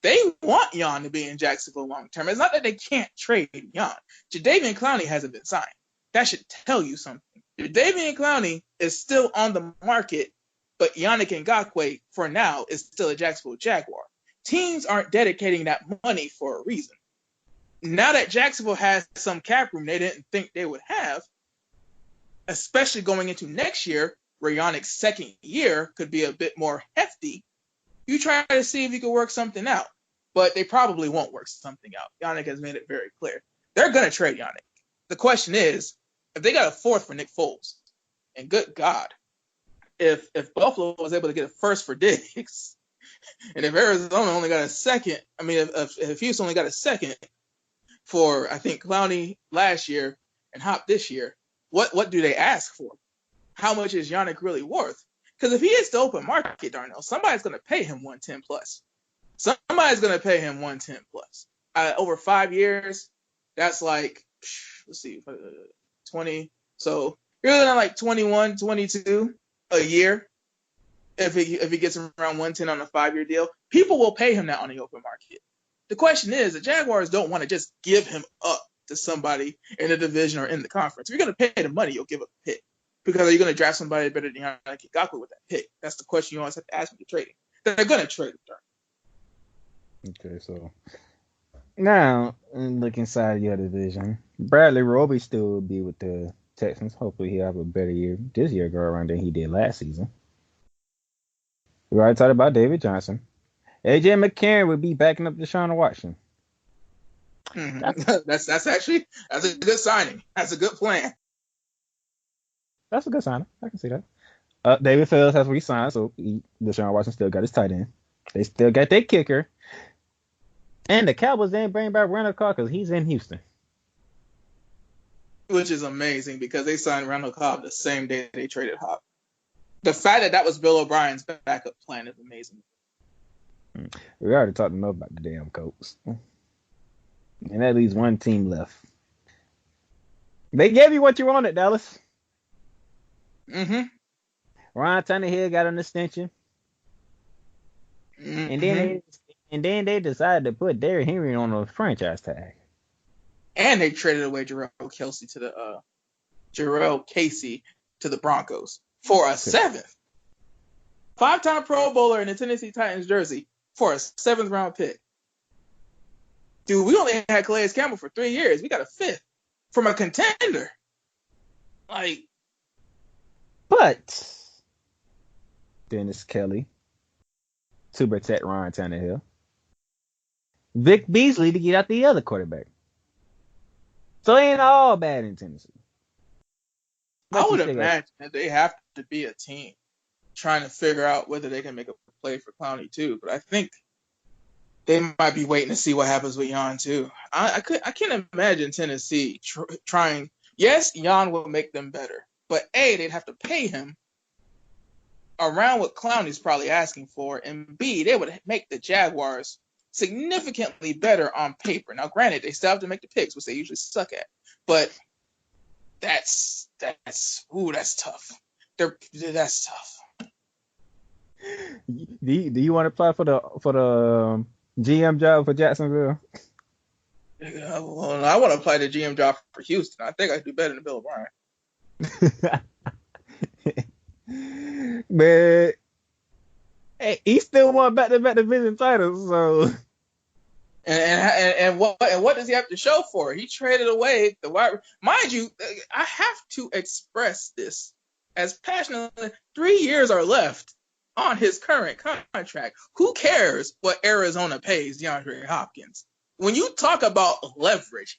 they want Jan to be in Jacksonville long term. It's not that they can't trade Jan. Jadeveon Clowney hasn't been signed. That should tell you something. Jadeveon Clowney is still on the market, but Yannick Ngakoue, for now, is still a Jacksonville Jaguar. Teams aren't dedicating that money for a reason. Now that Jacksonville has some cap room they didn't think they would have, especially going into next year, where Yannick's second year could be a bit more hefty, you try to see if you can work something out. But they probably won't work something out. Yannick has made it very clear. They're going to trade Yannick. The question is, if they got a 4th for Nick Foles, and good God, if Buffalo was able to get a 1st for Diggs, and if Arizona only got a 2nd, if Houston only got a 2nd for, I think, Clowney last year and Hop this year, what do they ask for? How much is Yannick really worth? Because if he hits the open market, Darnell, somebody's going to pay him 110 plus. Somebody's going to pay him 110 plus. Over 5 years, that's like, let's see, 20. So you're looking at like 21, 22 a year if he gets around 110 on a 5-year deal. People will pay him that on the open market. The question is, the Jaguars don't want to just give him up to somebody in the division or in the conference. If you're going to pay the money, you'll give up a pick. Because are you going to draft somebody better than Yannick Ngakoue with that pick? That's the question you always have to ask when you're trading. They're going to trade him. Okay, so now look inside your division. Bradley Roby still will be with the Texans. Hopefully he'll have a better year this year go around than he did last season. We already talked about David Johnson. AJ McCarron would be backing up Deshaun Watson. Mm-hmm. That's a good signing. That's a good plan. That's a good signing. I can see that. David Fells has re-signed, so Deshaun Watson still got his tight end. They still got their kicker. And the Cowboys didn't bring back Randall Cobb because he's in Houston. Which is amazing because they signed Randall Cobb the same day they traded Hop. The fact that was Bill O'Brien's backup plan is amazing. We already talked enough about the damn Colts. And that leaves one team left. They gave you what you wanted, Dallas. Mm-hmm. Ryan Tannehill got an extension. Mm-hmm. And then they decided to put Derrick Henry on a franchise tag. And they traded away Jarrell Casey to the Broncos for a 7th. 5-time Pro Bowler in the Tennessee Titans jersey for a 7th round pick. Dude, we only had Calais Campbell for 3 years. We got a 5th from a contender. But Dennis Kelly to protect Ryan Tannehill. Vic Beasley to get out the other quarterback. So it ain't all bad in Tennessee. I would imagine that they have to be a team trying to figure out whether they can make a play for Clowney too. But I think they might be waiting to see what happens with Jan too. I can't imagine Tennessee trying. Yes, Jan will make them better, but A, they'd have to pay him around what Clowney's probably asking for, and B, they would make the Jaguars significantly better on paper. Now, granted, they still have to make the picks, which they usually suck at, but that's tough. That's tough. Do you want to apply for the GM job for Jacksonville? Well, I want to apply the GM job for Houston. I think I do better than Bill O'Brien. Man, hey, he still won back-to-back division titles, so. And what does he have to show for it? He traded away the wide. Mind you, I have to express this as passionately. 3 years are left on his current contract. Who cares what Arizona pays DeAndre Hopkins? When you talk about leverage,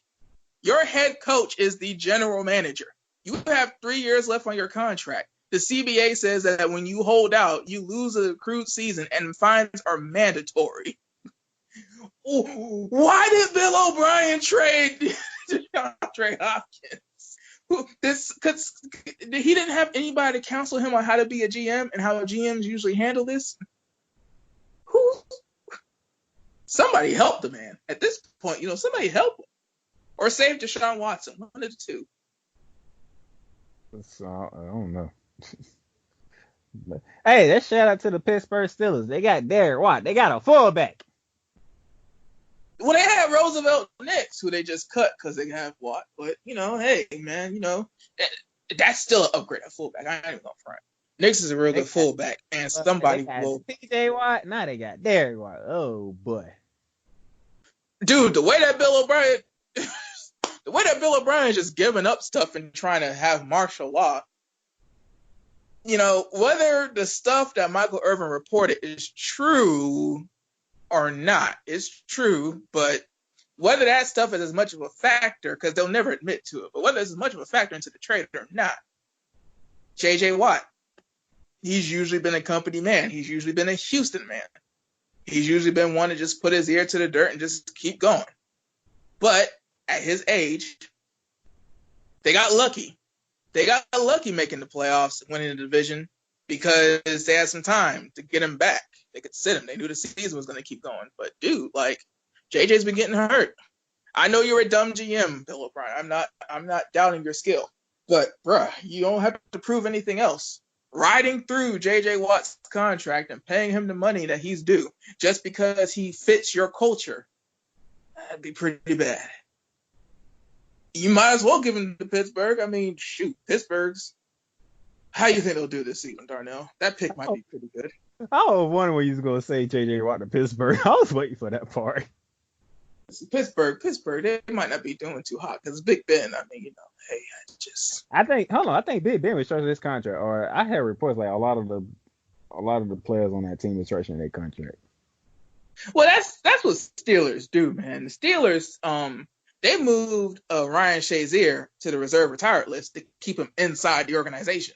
your head coach is the general manager. You have 3 years left on your contract. The CBA says that when you hold out, you lose a accrued season and fines are mandatory. Why did Bill O'Brien trade DeAndre Hopkins? Because he didn't have anybody to counsel him on how to be a GM and how GMs usually handle this. Somebody help the man. At this point, somebody help him. Or save Deshaun Watson. One of the two. So, I don't know. But, hey, let's shout out to the Pittsburgh Steelers. They got Derek Watt. They got a fullback. Well, they had Roosevelt next, who they just cut because they have Watt. But, hey, man, that's still an upgrade at fullback. I ain't even going to front. Nix is a real good fullback, and somebody will. TJ Watt, now they got Derek Watt. Oh, boy. Dude, the way that Bill O'Brien is just giving up stuff and trying to have martial law, whether the stuff that Michael Irvin reported is true or not, it's true, but whether that stuff is as much of a factor, because they'll never admit to it, but whether it's as much of a factor into the trade or not, J.J. Watt, he's usually been a company man. He's usually been a Houston man. He's usually been one to just put his ear to the dirt and just keep going. But at his age, they got lucky. They got lucky making the playoffs, winning the division, because they had some time to get him back. They could sit him. They knew the season was going to keep going. But, dude, JJ's been getting hurt. I know you're a dumb GM, Bill O'Brien. I'm not doubting your skill. But, bruh, you don't have to prove anything else. Riding through J.J. Watt's contract and paying him the money that he's due just because he fits your culture, that'd be pretty bad. You might as well give him to Pittsburgh. I mean, shoot, Pittsburgh's. How you think they'll do this season, Darnell? That pick might be pretty good. I was wondering when you was going to say J.J. Watt to Pittsburgh. I was waiting for that part. Pittsburgh, they might not be doing too hot because Big Ben, I mean, hey, I think Big Ben was stretching his contract, or I had reports like a lot of the players on that team were stretching their contract. Well, that's what Steelers do, man. The Steelers, they moved Ryan Shazier to the reserve retired list to keep him inside the organization.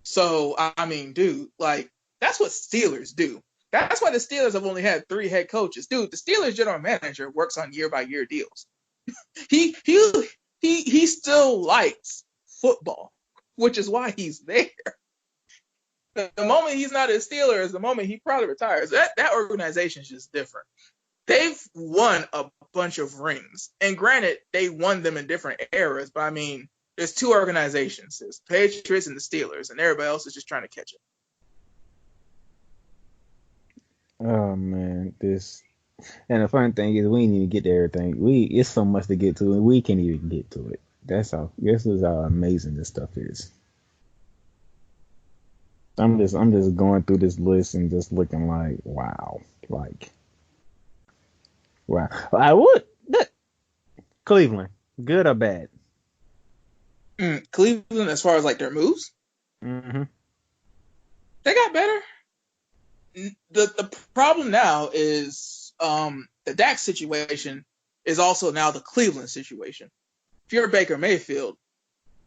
So, I mean, dude, that's what Steelers do. That's why the Steelers have only had 3 head coaches. Dude, the Steelers general manager works on year-by-year deals. He still likes football, which is why he's there. The moment he's not a Steeler is the moment he probably retires. That organization is just different. They've won a bunch of rings. And granted, they won them in different eras, but I mean, there's 2 organizations. There's the Patriots and the Steelers, and everybody else is just trying to catch up. Oh man, and the funny thing is we didn't even get to everything. It's so much to get to, and we can't even get to it. This is how amazing this stuff is. I'm just going through this list and just looking wow. I would. Cleveland, good or bad? Cleveland, as far as their moves, mm-hmm. They got better. The problem now is the Dak situation is also now the Cleveland situation. If you're Baker Mayfield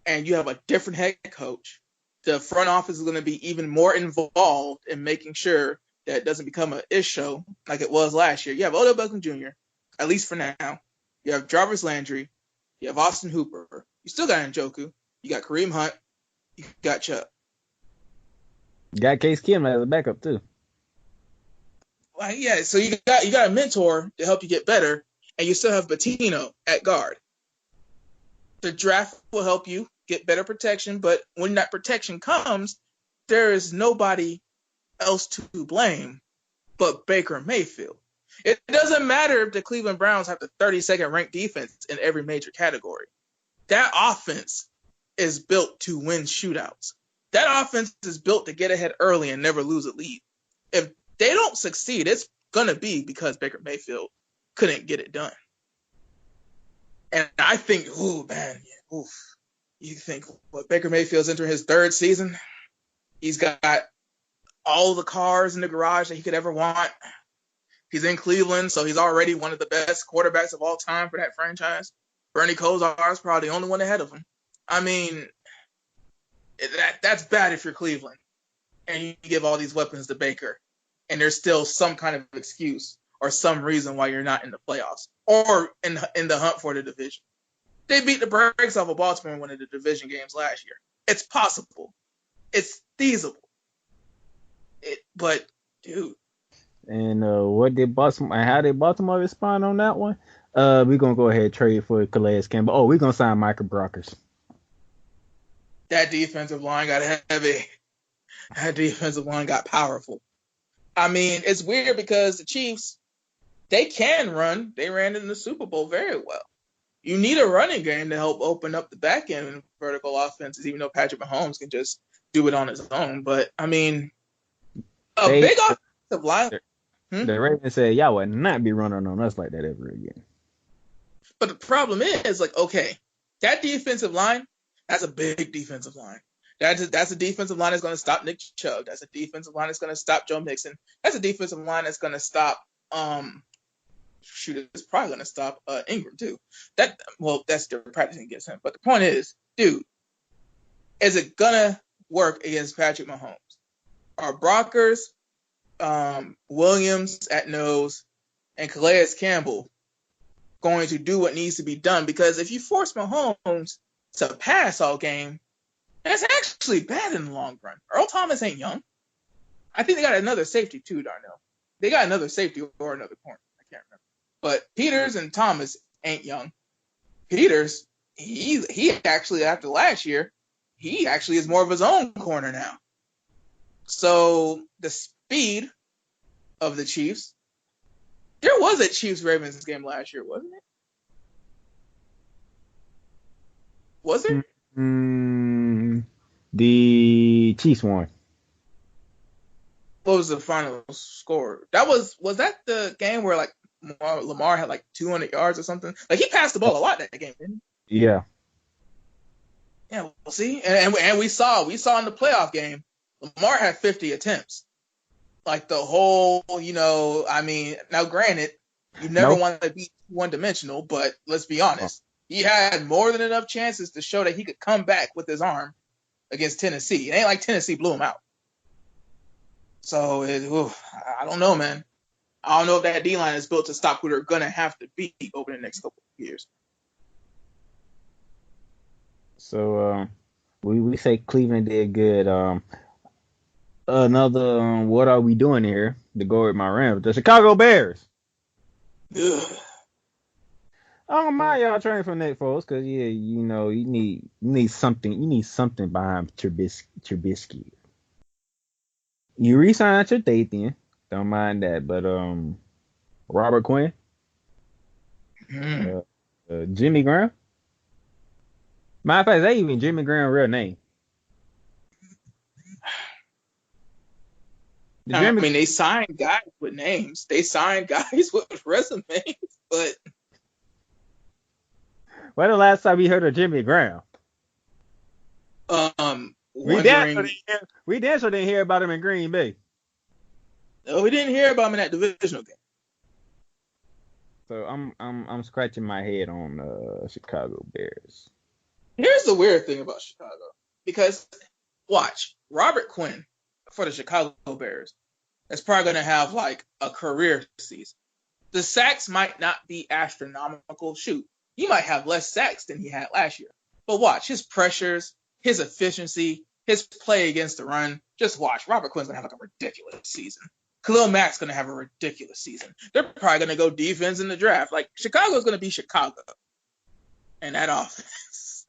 and you have a different head coach, the front office is going to be even more involved in making sure that it doesn't become an issue like it was last year. You have Odell Beckham Jr., at least for now. You have Jarvis Landry. You have Austin Hooper. You still got Njoku. You got Kareem Hunt. You got Chubb. You got Case Keenum as a backup too. Yeah, so you got a mentor to help you get better, and you still have Patino at guard. The draft will help you get better protection, but when that protection comes, there is nobody else to blame but Baker Mayfield. It doesn't matter if the Cleveland Browns have the 32nd ranked defense in every major category. That offense is built to win shootouts. That offense is built to get ahead early and never lose a lead. If they don't succeed, it's going to be because Baker Mayfield couldn't get it done. And I think, you think Baker Mayfield's entering his 3rd season? He's got all the cars in the garage that he could ever want. He's in Cleveland, so he's already one of the best quarterbacks of all time for that franchise. Bernie Kosar is probably the only one ahead of him. I mean, That's bad if you're Cleveland and you give all these weapons to Baker, and there's still some kind of excuse or some reason why you're not in the playoffs or in the hunt for the division. They beat the brakes off of Baltimore in one of the division games last year. It's possible. It's feasible. But dude. And what did Baltimore? How did Baltimore respond on that one? We're gonna go ahead and trade for Calais Campbell. Oh, we're gonna sign Michael Brockers. That defensive line got heavy. That defensive line got powerful. I mean, it's weird because the Chiefs, they can run. They ran in the Super Bowl very well. You need a running game to help open up the back end vertical offenses, even though Patrick Mahomes can just do it on his own. But, I mean, big offensive line. The Ravens said, y'all would not be running on us like that ever again. But the problem is, like, okay, that defensive line, that's a big defensive line. That's a defensive line that's going to stop Nick Chubb. That's a defensive line that's going to stop Joe Mixon. That's a defensive line that's going to stop it's probably going to stop Ingram too. That's they're practicing against him. But the point is, dude, is it going to work against Patrick Mahomes? Are Brockers, Williams at nose, and Calais Campbell going to do what needs to be done? Because if you force Mahomes to pass all game, that's actually bad in the long run. Earl Thomas ain't young. I think they got another safety too, Darnell. They got another safety or another corner. I can't remember. But Peters and Thomas ain't young. Peters, he actually, after last year, he actually is more of his own corner now. So the speed of the Chiefs, there was a Chiefs-Ravens game last year, wasn't it? Was it? The Chiefs won. What was the final score? Was that the game where like Lamar had like 200 yards or something? Like he passed the ball a lot that game, didn't he? Yeah. Yeah, we'll see. And we saw in the playoff game, Lamar had 50 attempts. Like the whole, I mean, now granted, you never want to be one-dimensional, but let's be honest. He had more than enough chances to show that he could come back with his arm against Tennessee. It ain't like Tennessee blew him out. So, I don't know, man. I don't know if that D-line is built to stop who they're going to have to beat over the next couple of years. So, we say Cleveland did good. Another, what are we doing here to go with my Rams? The Chicago Bears. Ugh. I don't mind y'all trading for Nick Foles because you need something. You need something behind Trubisky. You re-signed your Dathan. Don't mind that, but Robert Quinn, Jimmy Graham. Matter of fact, that even Jimmy Graham's real name. I mean, they signed guys with names. They signed guys with resumes, but. When the last time we heard of Jimmy Graham? We damn sure didn't hear about him in Green Bay. No, we didn't hear about him in that divisional game. So I'm scratching my head on Chicago Bears. Here's the weird thing about Chicago, because watch Robert Quinn for the Chicago Bears. That's probably going to have like a career season. The sacks might not be astronomical. Shoot, he might have less sacks than he had last year. But watch his pressures, his efficiency, his play against the run. Just watch. Robert Quinn's going to have like a ridiculous season. Khalil Mack's going to have a ridiculous season. They're probably going to go defense in the draft. Like, Chicago's going to be Chicago. And that offense.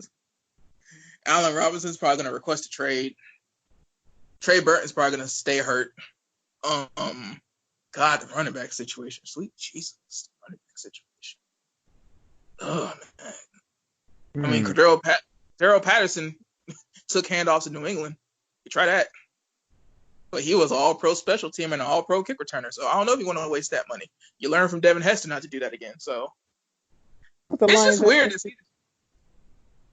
Allen Robinson's probably going to request a trade. Trey Burton's probably going to stay hurt. God, the running back situation. Sweet Jesus, the running back situation. Oh, man. I mean, Cordero Patterson took handoffs to New England. You try that. But he was an all-pro special team and an all-pro kick returner. So I don't know if you want to waste that money. You learn from Devin Hester not to do that again. So it's just weird to see.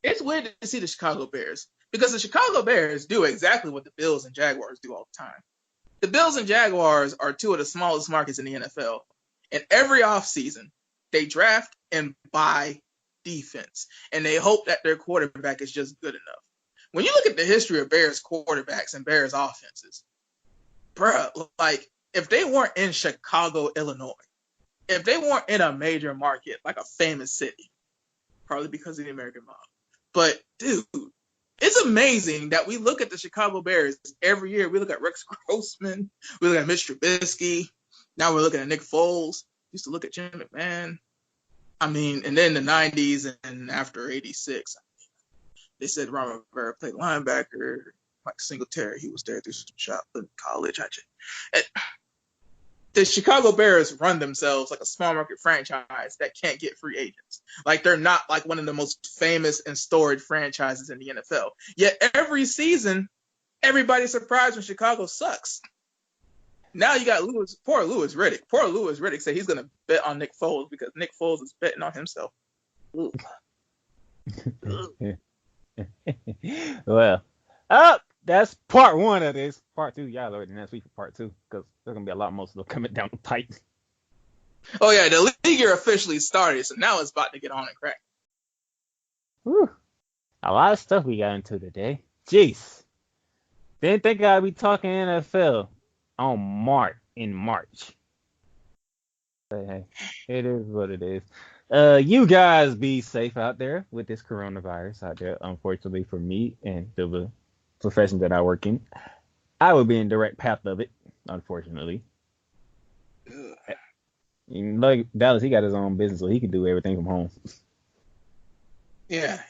It's weird to see the Chicago Bears, because the Chicago Bears do exactly what the Bills and Jaguars do all the time. The Bills and Jaguars are two of the smallest markets in the NFL. And every offseason, they draft and buy defense. And they hope that their quarterback is just good enough. when you look at the history of Bears quarterbacks and Bears offenses, bruh, like if they weren't in Chicago, Illinois, if they weren't in a major market like a famous city, probably because of the American mob, but dude, it's amazing that we look at the Chicago Bears every year. We look at Rex Grossman, we look at Mitch Trubisky, now we're looking at Nick Foles. Used to look at Jim McMahon. I mean, and then the 90s and after 86, they said Ron Rivera played linebacker. Mike Singletary, he was there through some shop in college. The Chicago Bears run themselves like a small market franchise that can't get free agents. Like they're not like one of the most famous and storied franchises in the NFL. Yet every season, everybody's surprised when Chicago sucks. Now you got poor Louis Riddick. Poor Louis Riddick said he's going to bet on Nick Foles because Nick Foles is betting on himself. Well, that's part one of this. Part two, y'all already next week for part two because there's going to be a lot more stuff coming down the pipe. Oh, yeah, the league year officially started, so now it's about to get on and crack. Whew. A lot of stuff we got into today. Jeez. Didn't think I'd be talking NFL in March. But hey, it is what it is. You guys be safe out there with this coronavirus out there. Unfortunately for me and the profession that I work in, I would be in direct path of it, unfortunately. Like Dallas, he got his own business, so he can do everything from home. Yeah,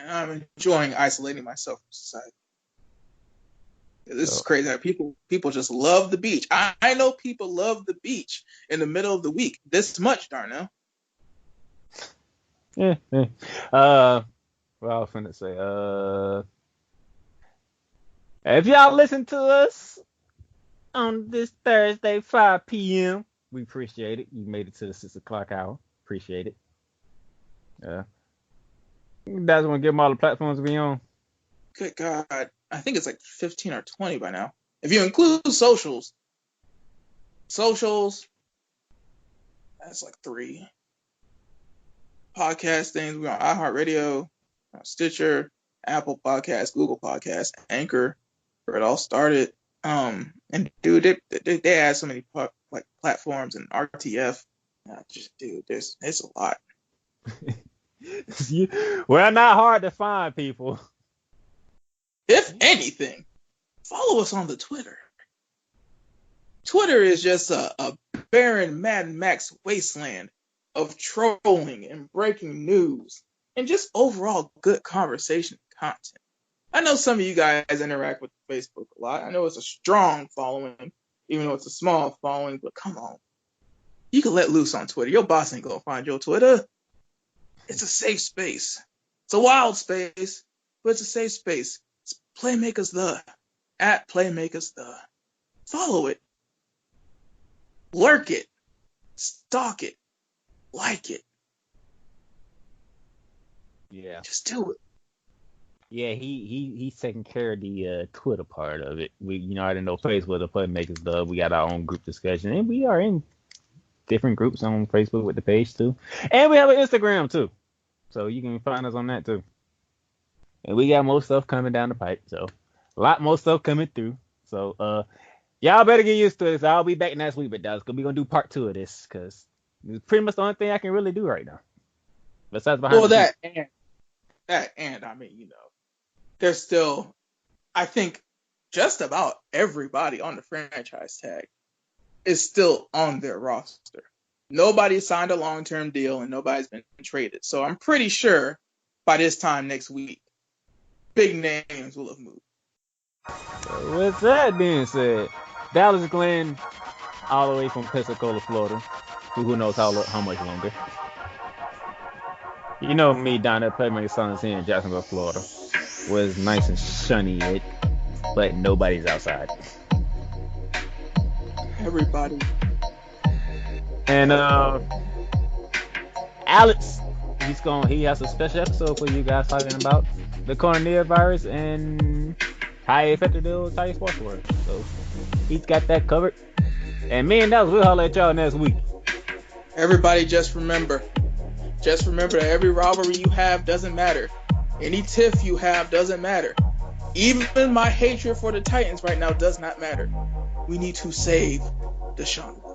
I'm enjoying isolating myself from society. This is crazy. People just love the beach. I know people love the beach in the middle of the week. This much, Darnell. Yeah. What I was finna say. If y'all listen to us on this Thursday, 5 p.m., we appreciate it. You made it to the 6 o'clock hour. Appreciate it. You guys want to give them all the platforms to be on? Good God. I think it's like 15 or 20 by now. If you include socials, that's like 3. Podcast things, we're on iHeartRadio, Stitcher, Apple Podcasts, Google Podcasts, Anchor, where it all started. And dude, they add so many like platforms and RTF. It's a lot. We're not hard to find, people. If anything, follow us on the Twitter. Twitter is just a barren Mad Max wasteland of trolling and breaking news and just overall good conversation content. I know some of you guys interact with Facebook a lot. I know it's a strong following, even though it's a small following, but come on. You can let loose on Twitter. Your boss ain't gonna find your Twitter. It's a safe space. It's a wild space, but it's a safe space. It's Playmakers the. At Playmakers the. Follow it. Lurk it. Stalk it. Like it. Yeah. Just do it. Yeah, he's taking care of the Twitter part of it. I didn't know Facebook the Playmakers the. We got our own group discussion, and we are in different groups on Facebook with the page too, and we have an Instagram too, so you can find us on that too. And we got more stuff coming down the pipe, so a lot more stuff coming through. So y'all better get used to this. I'll be back next week, but that's we're gonna do part 2 of this because it's pretty much the only thing I can really do right now. Besides behind that and I mean, there's still, I think, just about everybody on the franchise tag is still on their roster. Nobody signed a long-term deal and nobody's been traded. So I'm pretty sure by this time next week, big names will have moved. With that being said, Dallas Glenn, all the way from Pensacola, Florida. Who knows how much longer. You know me down at Playmaker Suns here in Jacksonville, Florida. Where it's nice and sunny, but nobody's outside. Everybody. And Alex, he has a special episode for you guys talking about the coronavirus and how it affected the entire sports world. So he's got that covered. And me and Dallas, we'll holler at y'all next week. Everybody just remember that every rivalry you have doesn't matter. Any tiff you have doesn't matter. Even my hatred for the Titans right now does not matter. We need to save Deshaun Watson.